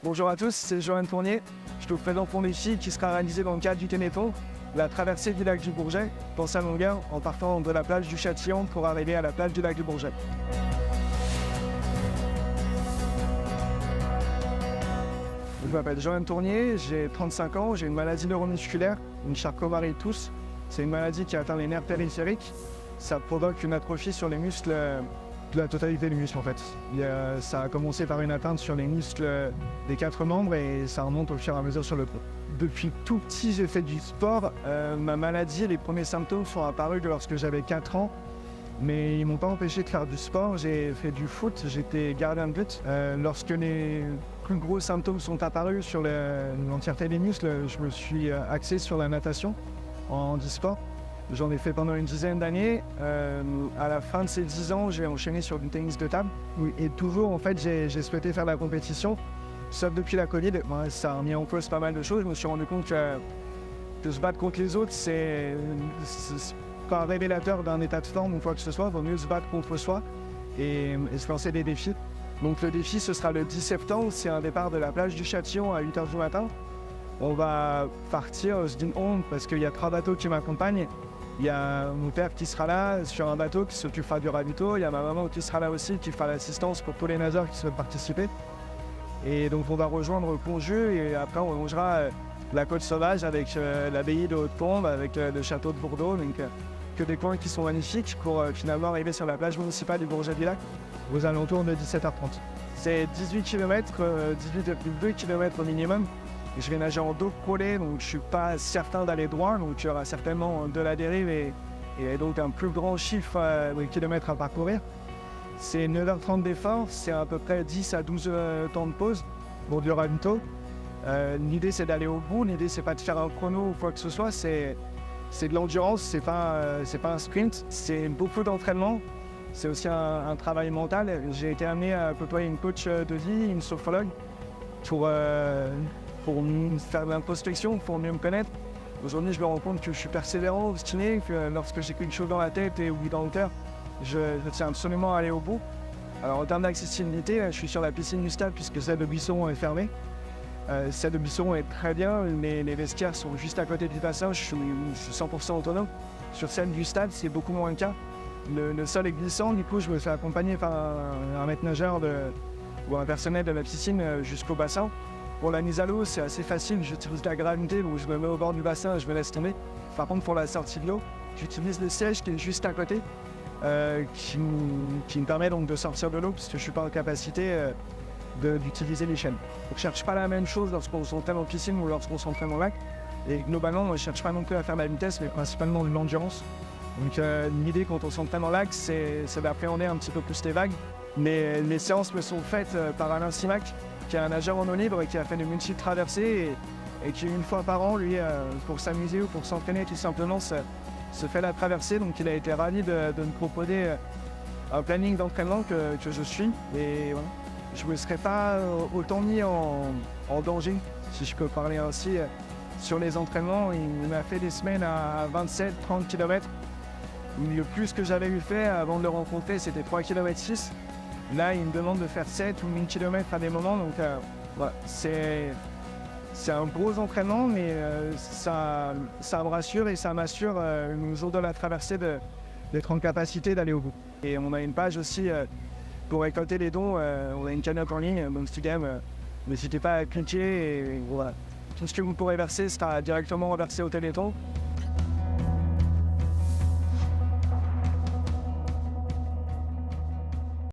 Bonjour à tous, c'est Johan Tournier. Je te présente mon défi qui sera réalisé dans le cadre du Téléthon, la traversée du lac du Bourget, dans sa longueur, en partant de la plage du Châtillon pour arriver à la plage du lac du Bourget. Je m'appelle Johan Tournier, j'ai 35 ans, j'ai une maladie neuromusculaire, une Charcot-Marie-Tooth. C'est une maladie qui atteint les nerfs périphériques. Ça provoque une atrophie sur les muscles, de la totalité des muscles en fait. Ça a commencé par une atteinte sur les muscles des 4 membres et ça remonte au fur et à mesure sur le dos. Depuis tout petit, j'ai fait du sport. Ma maladie, les premiers symptômes sont apparus lorsque j'avais 4 ans. Mais ils ne m'ont pas empêché de faire du sport. J'ai fait du foot, j'étais gardien de but. Lorsque les plus gros symptômes sont apparus sur l'entièreté des muscles, je me suis axé sur la natation en handisport. J'en ai fait pendant une dizaine d'années. À la fin de ces 10 ans, j'ai enchaîné sur du tennis de table. Et toujours, en fait, j'ai souhaité faire la compétition. Sauf depuis la Covid, ça a mis en cause pas mal de choses. Je me suis rendu compte que se battre contre les autres, c'est pas révélateur d'un état de forme ou quoi que ce soit. Il vaut mieux se battre contre soi et se lancer des défis. Donc le défi, ce sera le 10 septembre. C'est un départ de la plage du Châtillon à 8h du matin. On va partir, je dis on, parce qu'il y a 3 bateaux qui m'accompagnent. Il y a mon père qui sera là sur un bateau qui s'occupera du ravito. Il y a ma maman qui sera là aussi, qui fera l'assistance pour tous les nageurs qui souhaitent participer. Et donc on va rejoindre Conjeu et après on longera la côte sauvage avec l'abbaye de Haute-Combe, avec le château de Bourdeaux. Donc que des coins qui sont magnifiques pour finalement arriver sur la plage municipale du Bourget-du-Lac aux alentours de 17h30. C'est 18 km, 18,2 km au minimum. Je vais nager en dos collé, donc je ne suis pas certain d'aller droit, donc il y aura certainement de la dérive et donc un plus grand chiffre de kilomètres à parcourir. C'est 9h30 d'effort, c'est à peu près 10 à 12 temps de pause pour du ravito. L'idée c'est d'aller au bout, l'idée c'est pas de faire un chrono ou quoi que ce soit, c'est de l'endurance, c'est pas un sprint, c'est beaucoup d'entraînement, c'est aussi un travail mental. J'ai été amené à côtoyer une coach de vie, une sophrologue, pour faire de l'introspection, pour mieux me connaître. Aujourd'hui, je me rends compte que je suis persévérant, obstiné, que lorsque j'ai quelque chose dans la tête ou dans le cœur, je tiens absolument à aller au bout. Alors en termes d'accessibilité, je suis sur la piscine du stade puisque celle de Buisson est fermée. Celle de Buisson est très bien, les vestiaires sont juste à côté du passage, je suis 100% autonome. Sur celle du stade, c'est beaucoup moins le cas. Le sol est glissant, du coup je me fais accompagner par un maître nageur ou un personnel de la piscine jusqu'au bassin. Pour la mise à l'eau, c'est assez facile, j'utilise la gravité, donc je me mets au bord du bassin et je me laisse tomber. Par contre, pour la sortie de l'eau, j'utilise le siège qui est juste à côté, qui me permet donc de sortir de l'eau, puisque je ne suis pas en capacité d'utiliser les chaînes. On ne cherche pas la même chose lorsqu'on s'entraîne en piscine ou lorsqu'on s'entraîne en lac. Et globalement, on ne cherche pas non plus à faire de la vitesse, mais principalement de l'endurance. Donc l'idée quand on s'entraîne en lac, c'est d'appréhender un petit peu plus les vagues. Mais les séances me sont faites par Alain Simac, qui est un nageur en eau libre et qui a fait de multiples traversées et qui une fois par an, lui, pour s'amuser ou pour s'entraîner tout simplement, se fait la traversée. Donc il a été ravi de me proposer un planning d'entraînement que je suis. Et voilà. Je ne me serais pas autant mis en danger, si je peux parler ainsi, sur les entraînements. Il m'a fait des semaines à 27-30 km. Le plus que j'avais eu fait avant de le rencontrer, c'était 3,6 km. Là, il me demande de faire 7 ou 1000 km à des moments. Donc, voilà, c'est un gros entraînement, mais ça me rassure et ça m'assure, le jour de la traversée, d'être en capacité d'aller au bout. Et on a une page aussi pour récolter les dons. On a une cagnotte en ligne, donc n'hésitez pas à cliquer. Et voilà. Tout ce que vous pourrez verser sera directement reversé au Téléthon.